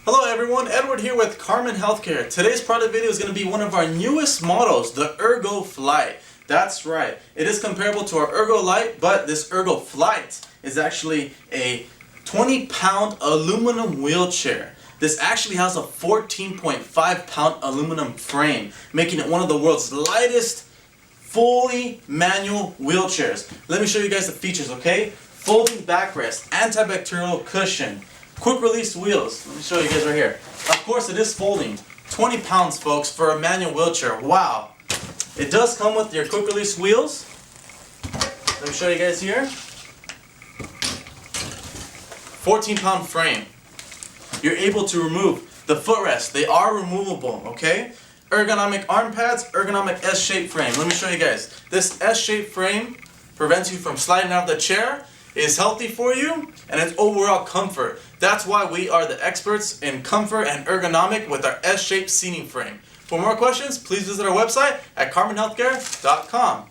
Hello everyone, Edward here with Karman Healthcare. Today's product video is going to be one of our newest models, the Ergo Flight. That's right, it is comparable to our Ergo Lite, but this Ergo Flight is actually a 20-pound aluminum wheelchair. This actually has a 14.5-pound aluminum frame, making it one of the world's lightest fully manual wheelchairs. Let me show you guys the features, okay? Folding backrest, antibacterial cushion, quick release wheels. Let me show you guys right here. Of course it is folding. 20 pounds folks for a manual wheelchair. Wow. It does come with your quick release wheels. Let me show you guys here. 14-pound frame. You're able to remove the footrest. They are removable, okay? Ergonomic arm pads, ergonomic S-shaped frame. Let me show you guys. This S-shaped frame prevents you from sliding out of the chair, is healthy for you, and it's overall comfort. That's why we are the experts in comfort and ergonomic with our S-shaped seating frame. For more questions, please visit our website at karmanhealthcare.com.